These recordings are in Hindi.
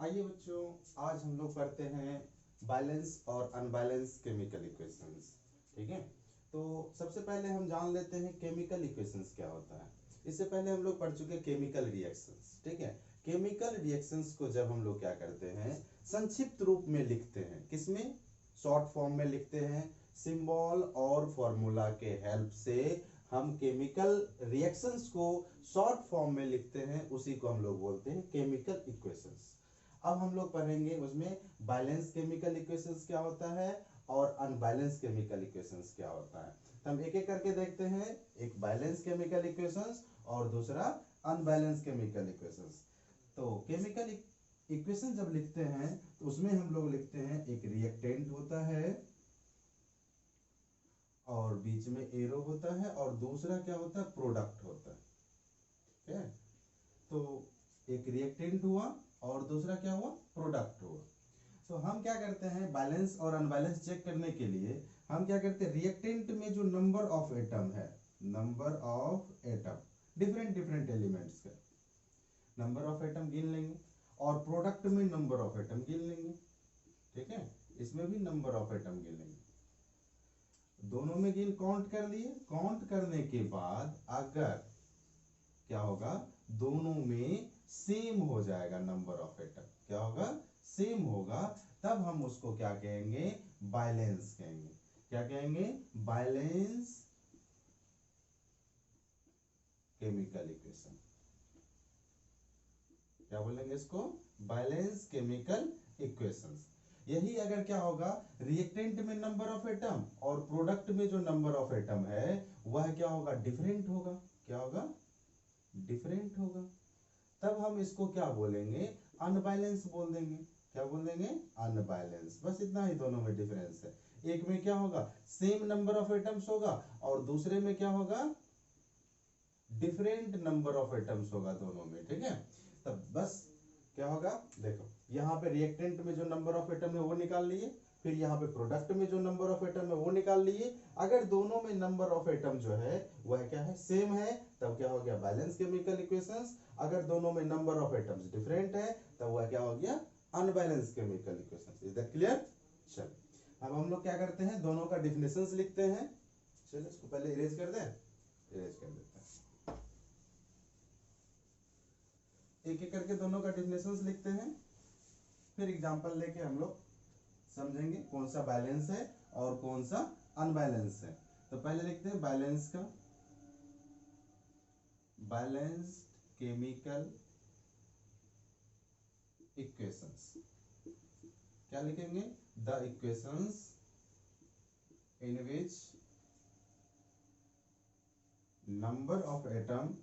आइए बच्चों, आज हम लोग पढ़ते हैं बैलेंस और अनबैलेंस केमिकल इक्वेशंस। ठीक है, तो सबसे पहले हम जान लेते हैं केमिकल इक्वेशंस क्या होता है। इससे पहले हम लोग पढ़ चुके हैं केमिकल रिएक्शंस। ठीक है, केमिकल रिएक्शंस को जब हम लोग क्या करते हैं, संक्षिप्त रूप में लिखते हैं, किसमें, शॉर्ट फॉर्म में लिखते हैं, सिंबल और फॉर्मूला के हेल्प से हम केमिकल रिएक्शंस को शॉर्ट फॉर्म में लिखते हैं, उसी को हम लोग बोलते हैं केमिकल इक्वेशंस। अब हम लोग पढ़ेंगे उसमें बैलेंस केमिकल इक्वेशंस क्या होता है और अनबैलेंस केमिकल इक्वेशंस क्या होता है। तो हम एक एक करके देखते हैं, एक बैलेंस केमिकल इक्वेशंस और दूसरा अनबैलेंस केमिकल इक्वेशंस। तो केमिकल इक्वेशन जब लिखते हैं तो उसमें हम लोग लिखते हैं, एक रिएक्टेंट होता है और बीच में एरो होता है और दूसरा क्या होता है, प्रोडक्ट होता है। ठीक है, तो एक रिएक्टेंट हुआ और दूसरा क्या हुआ, प्रोडक्ट हुआ। तो हम क्या करते हैं, बैलेंस और अनबैलेंस चेक करने के लिए हम क्या करते हैं, रिएक्टेंट में जो नंबर ऑफ एटम है, number of atom different different elements का नंबर ऑफ एटम गिन लेंगे और प्रोडक्ट में नंबर ऑफ एटम गिन लेंगे। ठीक है, इसमें भी नंबर ऑफ एटम गिन लेंगे, दोनों में गिन काउंट कर लिए। काउंट करने के बाद अगर क्या होगा, दोनों में सेम हो जाएगा नंबर ऑफ एटम, क्या होगा, सेम होगा, तब हम उसको क्या कहेंगे, बैलेंस कहेंगे। क्या कहेंगे, बैलेंस केमिकल इक्वेशन। क्या बोलेंगे इसको, बैलेंस केमिकल इक्वेशंस। यही अगर क्या होगा, रिएक्टेंट में नंबर ऑफ एटम और प्रोडक्ट में जो नंबर ऑफ एटम है वह क्या होगा, डिफरेंट होगा। क्या होगा, डिफरेंट होगा, तब हम इसको क्या बोलेंगे, अनबैलेंस बोल देंगे। क्या बोल देंगे, अनबैलेंस। बस इतना ही दोनों में डिफरेंस है। एक में क्या होगा, सेम नंबर ऑफ एटम्स होगा और दूसरे में क्या होगा, डिफरेंट नंबर ऑफ एटम्स होगा दोनों में। ठीक है, तब बस क्या होगा, देखो यहाँ पे रिएक्टेंट में जो नंबर ऑफ एटम है वो निकाल लिए, फिर यहाँ पे प्रोडक्ट में जो नंबर ऑफ एटम है वो निकाल लिए। अगर दोनों में नंबर ऑफ एटम जो है वह क्या है, सेम है, तब क्या हो गया, बैलेंस केमिकल इक्वेशंस। अगर दोनों में नंबर ऑफ एटम्स डिफरेंट है तब वह क्या हो गया, unbalance chemical equations. Is that clear. चलो, अब हम लोग क्या करते हैं, दोनों का डिफिनेशंस लिखते हैं। चलो इसको पहले इरेज कर दें, इरेज कर देते हैं, एक एक करके दोनों का डिफिनेशंस लिखते हैं, फिर एग्जांपल लेके हम लोग समझेंगे कौन सा बैलेंस है और कौन सा अनबैलेंस है। तो पहले लिखते हैं बैलेंस का, बैलेंस्ड केमिकल इक्वेशंस। क्या लिखेंगे, the equations in which number of atom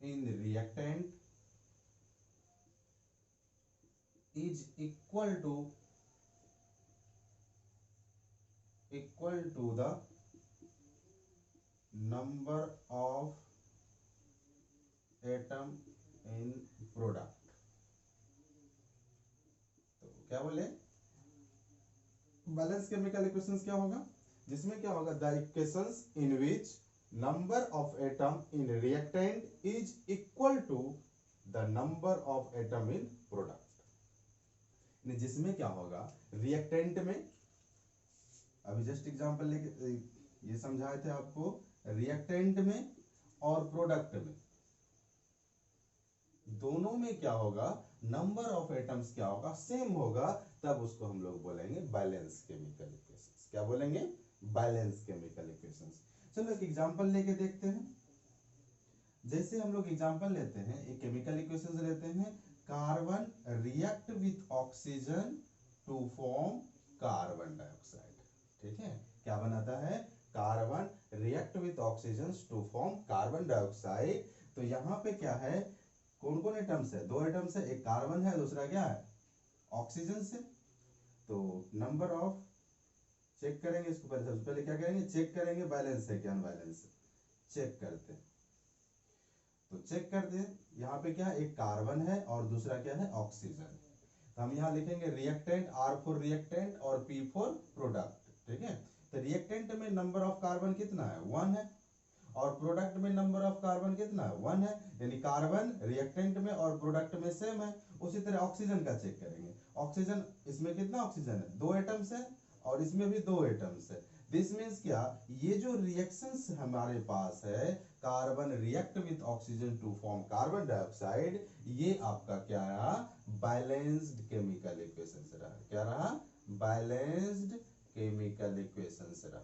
in reactant is equal to the number of atom in product। तो क्या बोले, बैलेंस केमिकल इक्वेशंस क्या होगा, जिसमें क्या होगा, the equations in which number of atom in reactant is equal to the number of atom in product। जिसमें क्या होगा, रिएक्टेंट में, अभी जस्ट एग्जांपल लेके ये समझाए थे आपको, रिएक्टेंट में और प्रोडक्ट में दोनों में क्या होगा, नंबर ऑफ एटम्स क्या होगा, सेम होगा, तब उसको हम लोग बोलेंगे बैलेंस केमिकल इक्वेशंस। क्या बोलेंगे, बैलेंस केमिकल इक्वेशंस। चलो एक एग्जांपल लेके देखते हैं। जैसे हम लोग एग्जांपल लेते हैं, एक केमिकल इक्वेशन लेते हैं, carbon react with oxygen to form carbon dioxide. ठीक है, क्या बनाता है, carbon react with oxygen to form carbon dioxide. तो यहां पे क्या है, कौन कौन एटम्स है, दो एटम्स है, एक कार्बन है, दूसरा क्या है, ऑक्सीजन से। तो नंबर ऑफ, चेक करेंगे इसको, पहले सबसे पहले क्या करेंगे, चेक करेंगे बैलेंस है क्या अनबैलेंस है, चेक करते हैं। तो चेक करते हैं, यहाँ पे क्या है, एक कार्बन है और दूसरा क्या है, ऑक्सीजन। तो हम यहाँ लिखेंगे रिएक्टेंट, R फॉर रिएक्टेंट और P फॉर प्रोडक्ट। ठीक है, तो रिएक्टेंट में नंबर ऑफ कार्बन कितना है, 1 है और प्रोडक्ट में नंबर ऑफ कार्बन कितना 1 है, यानी कार्बन रिएक्टेंट में और प्रोडक्ट में सेम है। उसी तरह ऑक्सीजन का चेक करेंगे, ऑक्सीजन इसमें कितना ऑक्सीजन है 2 एटम्स है और इसमें भी 2 एटम्स है। दिस मीन्स क्या, ये जो रिएक्शंस हमारे पास है, carbon react with oxygen to form carbon dioxide, ये आपका क्या रहा, बैलेंस्ड केमिकल इक्वेशंस रहा। क्या रहा, बैलेंस्ड केमिकल इक्वेशंस रहा।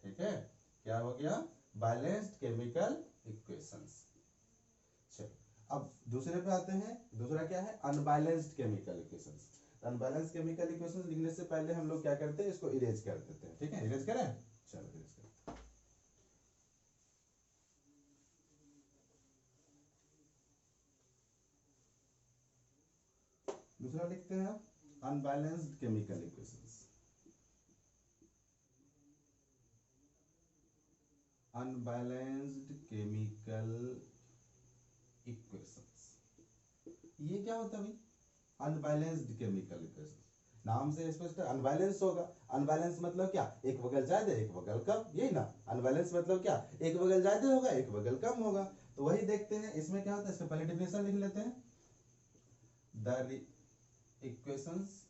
ठीक है, क्या हो गया, बैलेंस्ड केमिकल इक्वेशंस। चलो अब दूसरे पे आते हैं। दूसरा क्या है, unbalanced chemical equations. Unbalance chemical equations लिखने से पहले हम लोग क्या करते हैं, इसको इरेज कर देते हैं। ठीक है, इरेज करें, चलो इरेज करें। दूसरा लिखते हैं unbalanced chemical equations. Unbalanced chemical equations, ये क्या होता है भाई, अनबैलेंस्ड केमिकल इक्वेशन। नाम से स्पष्ट है, अनबैलेंस होगा। अनबैलेंस मतलब क्या, एक बगल ज्यादा एक बगल कम, यही ना। अनबैलेंस मतलब क्या, एक बगल ज्यादा होगा एक बगल कम होगा। तो वही देखते हैं इसमें क्या होता है, इसका पहले डेफिनेशन लिख लेते हैं। The equations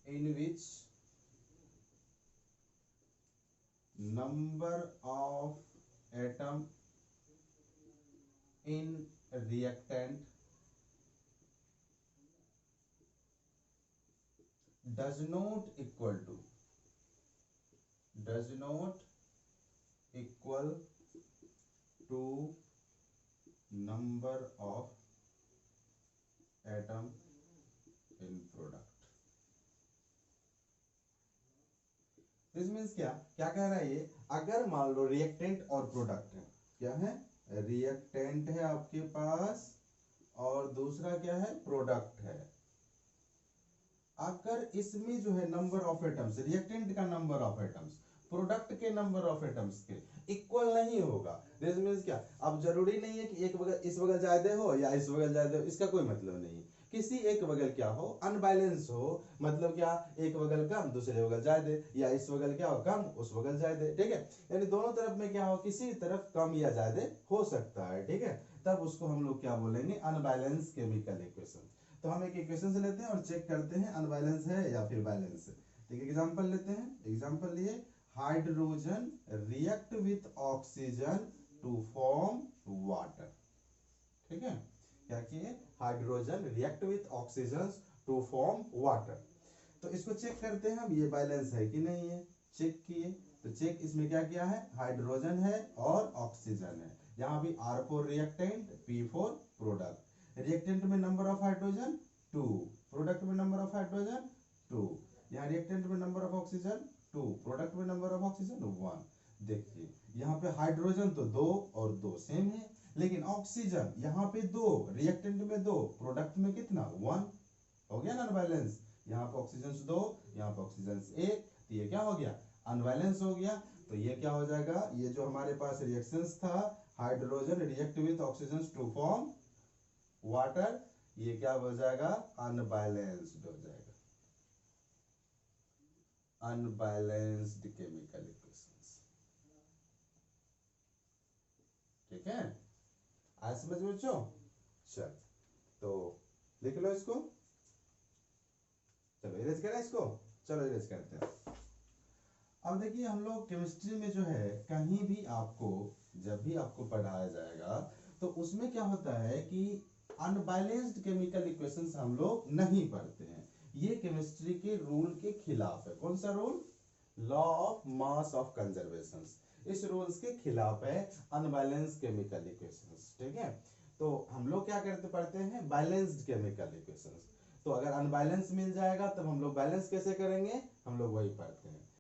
in which number of atom in reactant does not equal to number of atom in product। This means क्या, क्या कह रहा है ये, अगर मान लो रिएक्टेंट और प्रोडक्ट है, क्या है, रिएक्टेंट है आपके पास और दूसरा क्या है, प्रोडक्ट है। अगर इसमें जो है नंबर ऑफ एटम्स, रिएक्टेंट का नंबर ऑफ एटम्स प्रोडक्ट के नंबर ऑफ एटम्स के इक्वल नहीं होगा, दिस मींस क्या, अब जरूरी नहीं है कि एक बगल इस बगल ज्यादा हो या इस बगल ज्यादा हो, इसका कोई मतलब नहीं। किसी एक बगल क्या हो, अनबैलेंस हो, मतलब क्या, एक बगल कम दूसरे बगल ज्यादा, या इस बगल क्या हो कम उस बगल ज्यादा। ठीक है, यानी दोनों तरफ में क्या हो, किसी तरफ कम या ज्यादा हो सकता है। ठीक है, तब उसको हम लोग क्या बोलेंगे, अनबैलेंस केमिकल इक्वेशन। तो हम एक इक्वेशन से लेते हैं और चेक करते हैं अनबैलेंस है या फिर बैलेंस है। ठीक है, एग्जांपल लेते हैं। एग्जांपल लिए, hydrogen react with oxygen to form water. ठीक है, क्या किए, hydrogen react with oxygen to form water. तो इसको चेक करते हैं हम, ये बैलेंस है कि नहीं है। चेक किए, तो चेक इसमें क्या किया है, हाइड्रोजन है और ऑक्सीजन है। यहाँ भी R4 reactant, P4 product. Reactant में नंबर ऑफ हाइड्रोजन 2, प्रोडक्ट में नंबर ऑफ हाइड्रोजन 2। यहाँ रिएक्टेंट में नंबर ऑफ ऑक्सीजन 2, प्रोडक्ट में नंबर ऑफ ऑक्सीजन 1। देखिए यहाँ पे हाइड्रोजन तो 2 और 2 सेम है, लेकिन ऑक्सीजन यहाँ पे 2, रिएक्टेंट में 2, प्रोडक्ट में कितना 1। हो गया ना अनबैलेंस, यहाँ पे ऑक्सीजन 2 यहाँ पे ऑक्सीजन 1, तो ये क्या हो गया, अनबैलेंस हो गया। तो ये क्या हो जाएगा, ये जो हमारे पास रिएक्शंस था, hydrogen react with oxygen to form water, ये क्या हो जाएगा, अनबैलेंस्ड हो जाएगा, अनबैलेंस्ड केमिकल इक्वेशंस। ठीक है, आज समझ में बच्चों। चल तो लिख लो इसको, चलो इरेज करें इसको, चलो इरेज करते हैं। अब देखिए हम लोग केमिस्ट्री में जो है, कहीं भी आपको जब भी आपको पढ़ाया जाएगा तो उसमें क्या होता है कि अनबैलेंस्ड केमिकल इक्वेशंस हम लोग नहीं पढ़ते हैं। ये केमिस्ट्री के रूल के खिलाफ है। कौन सा rule, law of mass of conservation, इस रूल्स के खिलाफ है अनबैलेंस केमिकल इक्वेशंस। ठीक है, तो हम लोग क्या करते पढ़ते हैं, बैलेंस्ड केमिकल इक्वेशंस। तो अगर अनबैलेंस मिल जाएगा तब हम लोग बैलेंस कैसे करेंगे, हम लोग वही पढ़ते हैं।